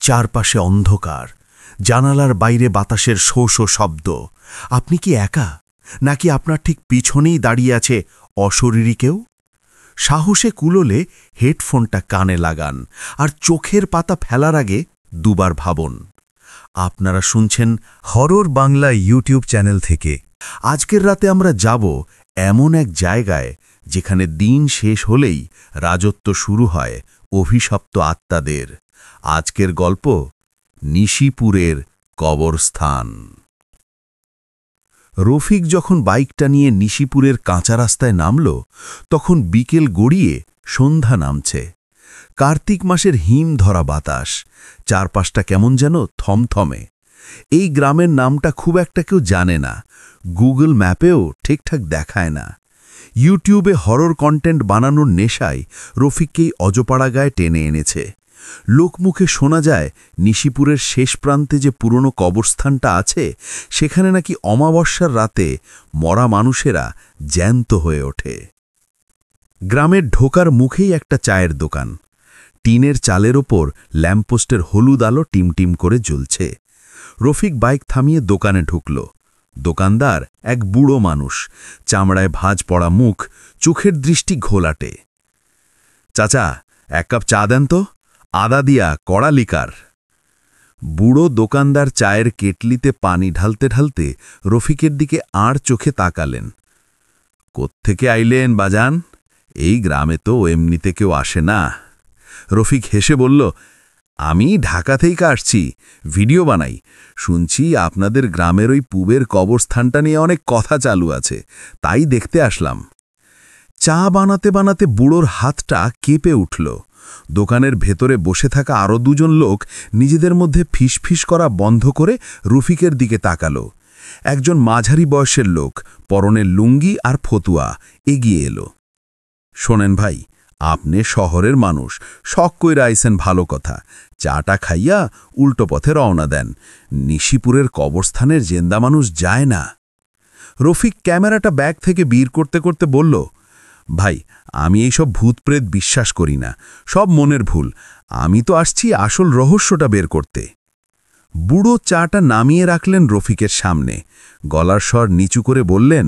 চারপাশে অন্ধকার, জানালার বাইরে বাতাসের শো শো শব্দ। আপনি কি একা, নাকি আপনার ঠিক পিছনেই দাঁড়িয়ে আছে অশরীরী কেউ? সাহসে কুলোলে হেডফোনটা কানে লাগান, আর চোখের পাতা ফেলার আগে দুবার ভাবুন। আপনারা শুনছেন হরর বাংলা ইউটিউব চ্যানেল থেকে। আজকের রাতে আমরা যাব এমন এক জায়গায় যেখানে দিন শেষ হলেই রাজত্ব শুরু হয় অভিশপ্ত আত্মাদের। আজকের গল্প নিশিপুরের কবরস্থান। রফিক যখন বাইকটা নিয়ে নিশিপুরের কাঁচা রাস্তায় নামল, তখন বিকেল গড়িয়ে সন্ধ্যা নামছে। কার্তিক মাসের হিম ধরা বাতাস, চারপাশটা কেমন যেন থমথমে। এই গ্রামের নামটা খুব একটা কেউ জানে না, গুগল ম্যাপেও ঠিকঠাক দেখায় না। ইউটিউবে হরর কন্টেন্ট বানানোর নেশায় রফিককেই অজপাড়া গায়ে টেনে এনেছে। লোকমুখে শোনা যায় নিশিপুরের শেষ প্রান্তে যে পুরনো কবরস্থানটা আছে, সেখানে নাকি অমাবস্যার রাতে মরা মানুষেরা জ্যান্ত হয়ে ওঠে। গ্রামের ঢোকার মুখেই একটা চায়ের দোকান। টিনের চালের ওপর ল্যাম্পপোস্টের হলুদ আলো টিমটিম করে জ্বলছে। রফিক বাইক থামিয়ে দোকানে ঢুকল। দোকানদার এক বুড়ো মানুষ, চামড়ায় ভাঁজ পড়া মুখ, চোখের দৃষ্টি ঘোলাটে। চাচা, এক কাপ চা দেন তো, আদা দিয়া কড়া লিকার। বুড়ো দোকানদার চায়ের কেটলিতে পানি ঢালতে ঢালতে রফিকের দিকে আর চোখে তাকালেন। কোত্থেকে আইলেন বাজান? এই গ্রামে তো এমনিতে কেউ আসে না। রফিক হেসে বলল, আমি ঢাকা থেকে আসছি, ভিডিও বানাই। শুনছি আপনাদের গ্রামের ওই পুবের কবরস্থানটা নিয়ে অনেক কথা চালু আছে, তাই দেখতে আসলাম। চা বানাতে বানাতে বুড়োর হাতটা কেঁপে উঠল। দোকানের ভেতরে বসে থাকা আরও দুজন লোক নিজেদের মধ্যে ফিসফিস করা বন্ধ করে রফিকের দিকে তাকাল। একজন মাঝারি বয়সের লোক, পরনের লুঙ্গি আর ফতুয়া, এগিয়ে এলো। শোনেন ভাই, আপনি শহরের মানুষ, শখ কইরা আইছেন ভালো কথা, চাটা খাইয়া উল্টো পথে রওনা দেন। নিশিপুরের কবরস্থানের জেন্দা মানুষ যায় না। রফিক ক্যামেরাটা ব্যাগ থেকে বের করতে করতে বলল, ভাই, আমি এইসব ভূতপ্রেত বিশ্বাস করি না, সব মনের ভুল। আমি তো আসছি আসল রহস্যটা বের করতে। বুড়ো চাটা নামিয়ে রাখলেন রফিকের সামনে, গলার স্বর নিচু করে বললেন,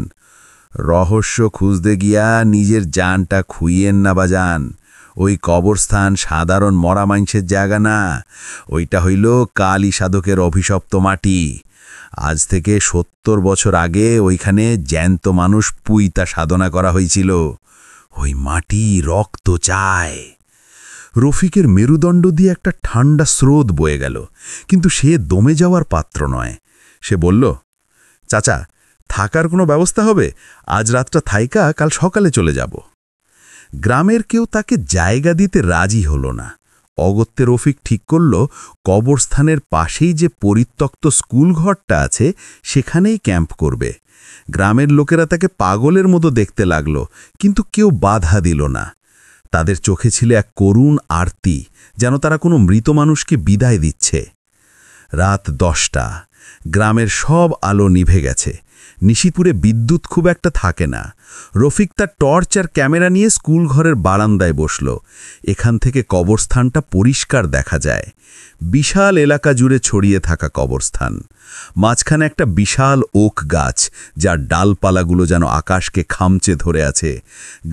রহস্য খুঁজতে গিয়া নিজের জানটা খুইয়েন না বাজান। ওই কবরস্থান সাধারণ মরা মাইনসের জায়গা না, ওইটা হইল কালী সাধকের অভিশপ্ত মাটি। আজ থেকে ৭০ বছর আগে ওইখানে জ্যান্ত মানুষ পুইতা সাধনা করা হয়েছিল। ওই মাটি রক্ত চায়। রফিকের মেরুদণ্ড দিয়ে একটা ঠান্ডা স্রোত বয়ে গেল, কিন্তু সে দমে যাওয়ার পাত্র নয়। সে বলল, চাচা, থাকার কোনো ব্যবস্থা হবে? আজ রাতটা থাইকা কাল সকালে চলে যাব। গ্রামের কেউ তাকে জায়গা দিতে রাজি হল না। অগত্যে রফিক ঠিক করল, কবরস্থানের পাশেই যে পরিত্যক্ত স্কুল ঘরটা আছে, সেখানেই ক্যাম্প করবে। গ্রামের লোকেরা তাকে পাগলের মতো দেখতে লাগল, কিন্তু কেউ বাধা দিল না। তাদের চোখে ছিল এক করুণ আরতি, যেন তারা কোনো মৃত মানুষকে বিদায় দিচ্ছে। রাত 10টা, গ্রামের সব আলো নিভে গেছে। নিশিপুরে বিদ্যুৎ খুব একটা থাকে না। রফিক তার টর্চ আর ক্যামেরা নিয়ে স্কুল ঘরের বারান্দায় বসল। এখান থেকে কবরস্থানটা পরিষ্কার দেখা যায়। বিশাল এলাকা জুড়ে ছড়িয়ে থাকা কবরস্থান। মাঝখানে একটা বিশাল ওক গাছ, যার ডালপালাগুলো যেন আকাশকে খামচে ধরে আছে।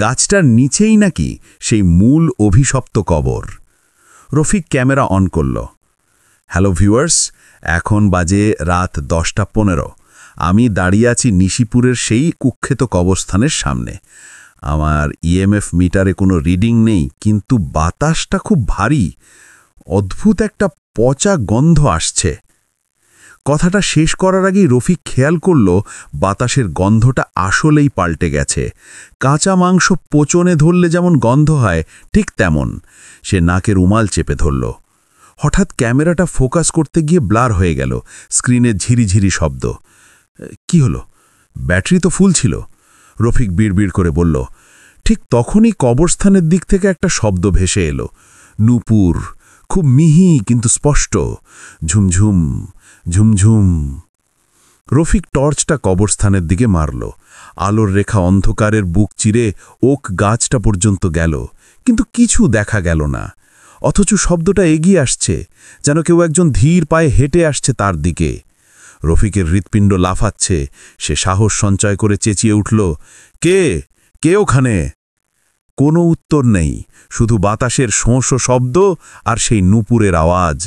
গাছটার নিচেই নাকি সেই মূল অভিশপ্ত কবর। রফিক ক্যামেরা অন করল। হ্যালো ভিউয়ার্স, এখন বাজে রাত 10:15। আমি দাঁড়িয়ে আছি নিশিপুরের সেই কুখ্যাত কবরস্থানের সামনে। আমার ইএমএফ মিটারে কোনো রিডিং নেই, কিন্তু বাতাসটা খুব ভারী। অদ্ভুত একটা পচা গন্ধ আসছে। কথাটা শেষ করার আগেই রফিক খেয়াল করল, বাতাসের গন্ধটা আসলেই পাল্টে গেছে। কাঁচা মাংস পচনে ধরলে যেমন গন্ধ হয়, ঠিক তেমন। সে নাকে রুমাল চেপে ধরল। হঠাৎ ক্যামেরাটা ফোকাস করতে গিয়ে ব্লার হয়ে গেল। স্ক্রিনে ঝিরিঝিরি শব্দ। কি হলো? ব্যাটারি তো ফুল ছিল। রফিক বিড়বিড় করে বলল। ঠিক তখনই কবরস্থানের দিক থেকে একটা শব্দ ভেসে এলো। নূপুর, খুব মিহি কিন্তু স্পষ্ট। ঝুমঝুম ঝুমঝুম। রফিক টর্চটা কবরস্থানের দিকে মারল। আলোর রেখা অন্ধকারের বুক চিরে ওক গাছটা পর্যন্ত গেল, কিন্তু কিছু দেখা গেল না। অথচ শব্দটা এগিয়ে আসছে, যেন কেউ একজন ধীর পায়ে হেঁটে আসছে তার দিকে। রফিকের হৃৎপিণ্ড লাফাচ্ছে। সে সাহস সঞ্চয় করে চেঁচিয়ে উঠল, কে কে ওখানে? কোনো উত্তর নেই, শুধু বাতাসের শোঁ শোঁ শব্দ আর সেই নূপুরের আওয়াজ।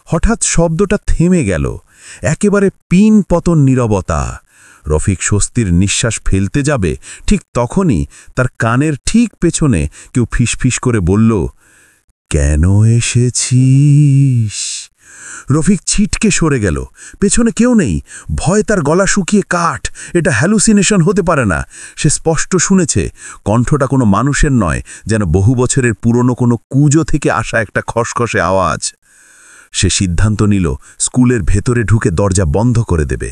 হঠাৎ শব্দটা থেমে গেল, একেবারে পিন পতন নীরবতা। রফিক স্বস্তির নিঃশ্বাস ফেলতে যাবে, ঠিক তখনই তার কানের ঠিক পেছনে কেউ ফিসফিস করে বলল, কেন এসেছিস? রফিক ছিটকে সরে গেল। পেছনে কেউ নেই। ভয় তার গলা শুকিয়ে কাঠ। এটা হ্যালুসিনেশন হতে পারে না। সে স্পষ্ট শুনেছে, কণ্ঠটা কোনো মানুষের নয়, যেন বহু বছরের পুরনো কোনো কুঁজো থেকে আসা একটা খসখসে আওয়াজ। সে সিদ্ধান্ত নিল স্কুলের ভেতরে ঢুকে দরজা বন্ধ করে দেবে।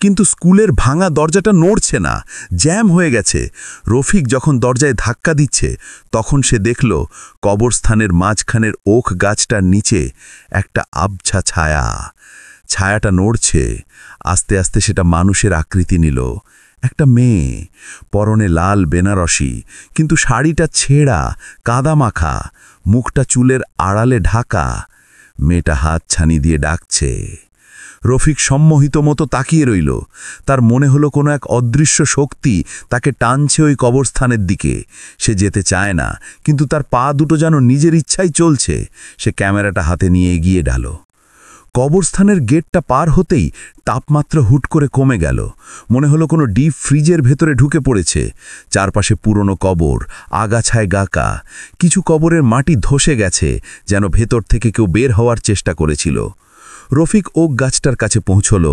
কিন্তু স্কুলের ভাঙা দরজাটা নড়ছে না, জ্যাম হয়ে গেছে। রফিক যখন দরজায় ধাক্কা দিচ্ছে, তখন সে দেখল কবরস্থানের মাঝখানের ওক গাছটার নিচে একটা আবছা ছায়া। ছায়াটা নড়ছে, আস্তে আস্তে সেটা মানুষের আকৃতি নিল। একটা মেয়ে, পরনে লাল বেনারসি, কিন্তু শাড়িটা ছেঁড়া, কাদামাখা, মুখটা চুলের আড়ালে ঢাকা। মেয়েটা হাত ছানি দিয়ে ডাকছে। রফিক সম্মোহিত মতো তাকিয়ে রইল। তার মনে হলো কোনো এক অদৃশ্য শক্তি তাকে টানছে ওই কবরস্থানের দিকে। সে যেতে চায় না, কিন্তু তার পা দুটো যেন নিজের ইচ্ছাই চলছে। সে ক্যামেরাটা হাতে নিয়ে এগিয়ে গেল। কবরস্থানের গেটটা পার হতেই তাপমাত্রা হুট করে কমে গেল। মনে হলো কোনো ডিপ ফ্রিজের ভেতরে ঢুকে পড়েছে। চারপাশে পুরনো কবর, আগাছায় গাকা। কিছু কবরের মাটি ধসে গেছে, যেন ভেতর থেকে কেউ বের হওয়ার চেষ্টা করেছিল। রফিক ওক গাছটার কাছে পৌঁছল।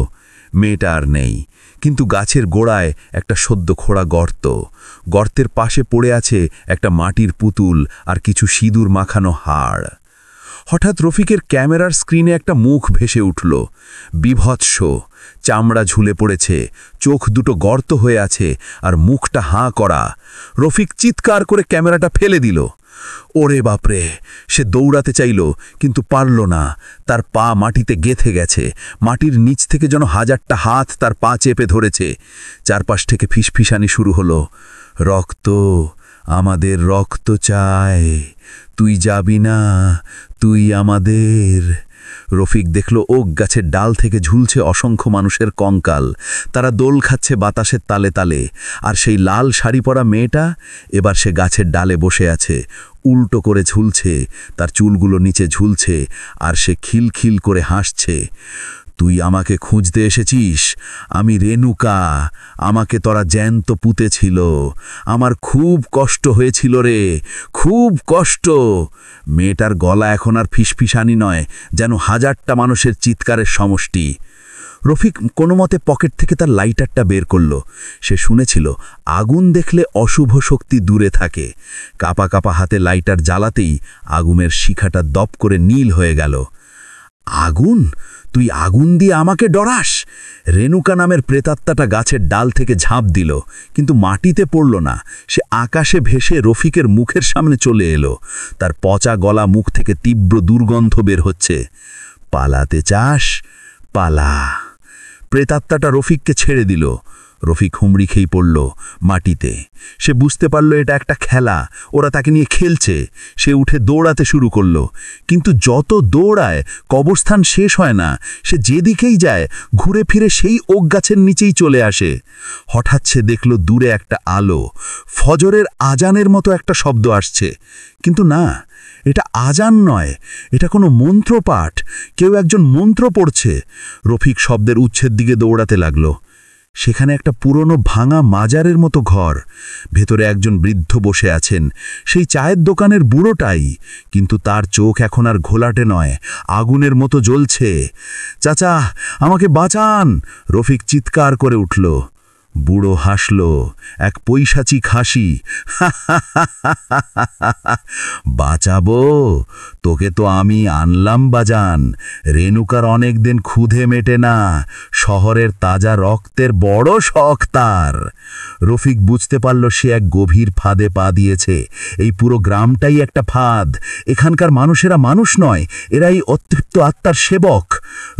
মেয়েটা আর নেই, কিন্তু গাছের গোড়ায় একটা সদ্য খোঁড়া গর্ত। গর্তের পাশে পড়ে আছে একটা মাটির পুতুল আর কিছু সিঁদুর মাখানো হাড়। হঠাৎ রফিকের ক্যামেরার স্ক্রিনে একটা মুখ ভেসে উঠল, বিভৎস। চামড়া ঝুলে পড়েছে, চোখ দুটো গর্ত হয়ে আছে, আর মুখটা হাঁ করা। রফিক চিৎকার করে ক্যামেরাটা ফেলে দিল। ওরে বাপরে! সে দৌড়াতে চাইল, কিন্তু পারল না। তার পা মাটিতে গেঁথে গেছে। মাটির নিচ থেকে যেন হাজারটা হাত তার পা চেপে ধরেছে। চারপাশ থেকে ফিসফিসানি শুরু হলো, রক্ত, আমাদের রক্ত চায়, তুই যাবি না, তুই আমাদের। রফিক দেখল ওক গাছের ডাল থেকে ঝুলছে অসংখ্য মানুষের কঙ্কাল। তারা দোল খাচ্ছে বাতাসের তালে তালে। আর সেই লাল শাড়ি পরা মেয়েটা, এবার সে গাছের ডালে বসে আছে, উল্টো করে ঝুলছে, তার চুলগুলো নিচে ঝুলছে, আর সে খিলখিল করে হাসছে। তুই আমাকে খুঁজতে এসেছিস? আমি রেণুকা, আমাকে তোরা জ্যান্ত পুঁতেছিল। আমার খুব কষ্ট হয়েছিল রে, খুব কষ্ট। মেয়েটার গলা এখন আর ফিসফিসানি নয়, যেন হাজারটা মানুষের চিৎকারের সমষ্টি। রফিক কোনো মতে পকেট থেকে তার লাইটারটা বের করল। সে শুনেছিল আগুন দেখলে অশুভ শক্তি দূরে থাকে। কাপা কাপা হাতে লাইটার জ্বালাতেই আগুনের শিখাটা দপ করে নীল হয়ে গেল। আগুন? তুই আগুন দিয়ে আমাকে ডরাস? রেণুকা নামের প্রেতাত্মাটা গাছের ডাল থেকে ঝাঁপ দিল, কিন্তু মাটিতে পড়ল না। সে আকাশে ভেসে রফিকের মুখের সামনে চলে এলো। তার পচা গলা মুখ থেকে তীব্র দুর্গন্ধ বের হচ্ছে। পালাতে চাস? পালা। প্রেতাত্মাটা রফিককে ছেড়ে দিল। রফিক হুমড়ি খেয়ে পড়ল মাটিতে। সে বুঝতে পারল এটা একটা খেলা, ওরা তাকে নিয়ে খেলছে। সে উঠে দৌড়াতে শুরু করল, কিন্তু যত দৌড়ায় কবরস্থান শেষ হয় না। সে যেদিকেই যায় ঘুরে ফিরে সেই ওক গাছের নিচেই চলে আসে। হঠাৎ সে দেখল দূরে একটা আলো, ফজরের আজানের মতো একটা শব্দ আসছে। কিন্তু না, এটা আজান নয়, এটা কোনো মন্ত্রপাঠ। কেউ একজন মন্ত্র পড়ছে। রফিক শব্দের উচ্ছের দিকে দৌড়াতে লাগল। সেখানে একটা পুরনো ভাঙা মাজারের মতো ঘর। ভেতরে একজন বৃদ্ধ বসে আছেন, সেই চায়ের দোকানের বুড়োটাই, কিন্তু তার চোখ এখন আর ঘোলাটে নয়, আগুনের মতো জ্বলছে। চাচা, আমাকে বাঁচান! রফিক চিৎকার করে উঠল। বুড়ো হাসল, এক পৈশাচিক হাসি। বাঁচাবো? তোকে তো আমি আনলাম বাজান। রেণুকার অনেক দিন ক্ষুধে মেটে না, শহরের তাজা রক্তের বড় শখ তার। রফিক বুঝতে পারল সে এক গভীর ফাঁদে পা দিয়েছে। এই পুরো গ্রামটাই একটা ফাঁদ। এখানকার মানুষেরা মানুষ নয়, এরাই অতৃপ্ত আত্মার সেবক।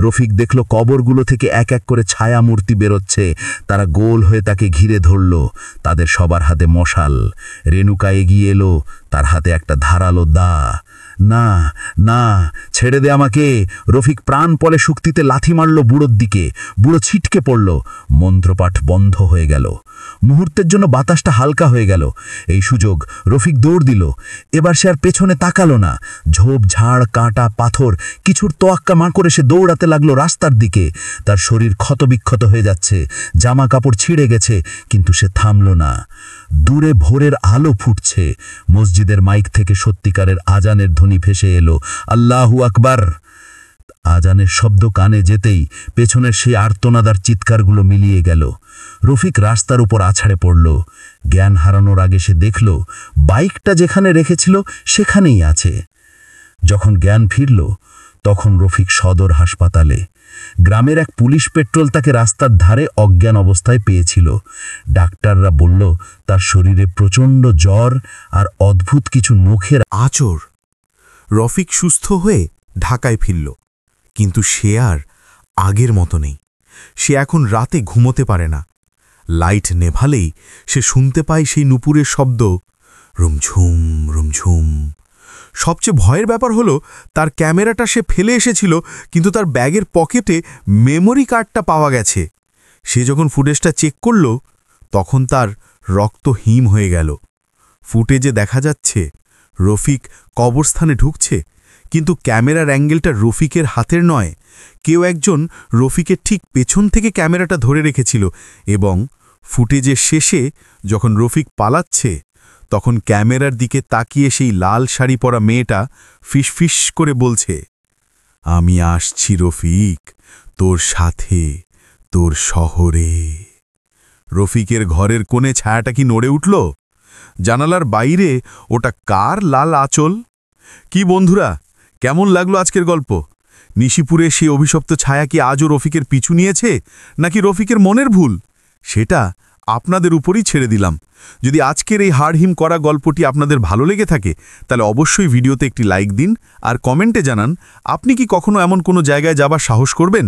রফিক দেখল কবরগুলো থেকে এক এক করে ছায়া মূর্তি বেরোচ্ছে। তারা গোল হয়ে তাকে ঘিরে ধরল, তাদের সবার হাতে মশাল। রেণুকা এগিয়ে এলো, তার হাতে একটা ধারালো দা। না না, ছেড়ে দে আমাকে। রফিক প্রাণপণে শক্তিতে লাথি মারল বুড়োর দিকে। বুড়ো ছিটকে পড়ল। মন্ত্রপাঠ বন্ধ হয়ে গেল। মুহূর্তের জন্য বাতাসটা হালকা হয়ে গেল। এই সুযোগ রফিক দৌড় দিল। এবার সে আর পেছনে তাকালো না। ঝোপ ঝাড় কাঁটা পাথর কিছুর তোয়াক্কা মা করে সে দৌড়াতে লাগলো রাস্তার দিকে। তার শরীর ক্ষতবিক্ষত হয়ে যাচ্ছে, জামা কাপড় ছিঁড়ে গেছে, কিন্তু সে থামল না। দূরে ভোরের আলো ফুটছে। মসজিদের মাইক থেকে সত্যিকারের আজানের ধ্বনি ভেসে এলো, আল্লাহু আকবার। আজানের শব্দ কানে যেতেই পেছনের সেই আর্তনাদার চিৎকারগুলো মিলিয়ে গেল। রফিক রাস্তার উপর আছাড়ে পড়ল। জ্ঞান হারানোর আগে সে দেখল বাইকটা যেখানে রেখেছিল সেখানেই আছে। যখন জ্ঞান ফিরল তখন রফিক সদর হাসপাতালে। গ্রামের এক পুলিশ পেট্রোল তাকে রাস্তার ধারে অজ্ঞান অবস্থায় পেয়েছিল। ডাক্তাররা বলল তার শরীরে প্রচণ্ড জ্বর আর অদ্ভুত কিছু নখের আচর। রফিক সুস্থ হয়ে ঢাকায় ফিরল, কিন্তু সে আর আগের মতো নেই। সে এখন রাতে ঘুমোতে পারে না। লাইট নেভালেই সে শুনতে পায় সেই নুপুরের শব্দ, রুমঝুম রুমঝুম। সবচেয়ে ভয়ের ব্যাপার হলো তার ক্যামেরাটা সে ফেলে এসেছিল, কিন্তু তার ব্যাগের পকেটে মেমোরি কার্ডটা পাওয়া গেছে। সে যখন ফুটেজটা চেক করল তখন তার রক্ত হিম হয়ে গেল। ফুটেজে দেখা যাচ্ছে রফিক কবরস্থানে ঢুকছে, কিন্তু ক্যামেরার অ্যাঙ্গেলটা রফিকের হাতের নয়। কেউ একজন রফিকের ঠিক পেছন থেকে ক্যামেরাটা ধরে রেখেছিল, এবং ফুটেজের শেষে যখন রফিক পালাচ্ছে তখন ক্যামেরার দিকে তাকিয়ে সেই লাল শাড়ি পরা মেয়েটা ফিসফিস করে বলছে, আমি আসছি রফিক, তোর সাথে, তোর শহরে। রফিকের ঘরের কোণে ছায়াটা কি নড়ে উঠল? জানালার বাইরে ওটা কার লাল আঁচল? কি বন্ধুরা, কেমন লাগলো আজকের গল্প? নিশিপুরে সেই অভিশপ্ত ছায়া কি আজও রফিকের পিছু নিয়েছে, নাকি রফিকের মনের ভুল? সেটা আপনাদের উপরই ছেড়ে দিলাম। যদি আজকের এই হাড়হিম করা গল্পটি আপনাদের ভালো লেগে থাকে তাহলে অবশ্যই ভিডিওতে একটি লাইক দিন, আর কমেন্টে জানান আপনি কি কখনো এমন কোনো জায়গায় যাবার সাহস করবেন।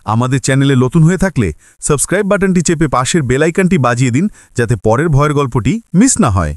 আমাদের চ্যানেলে নতুন হয়ে থাকলে সাবস্ক্রাইব বাটনটি চেপে পাশের বেল আইকনটি বাজিয়ে দিন, যাতে পরের ভয়ের গল্পটি মিস না হয়।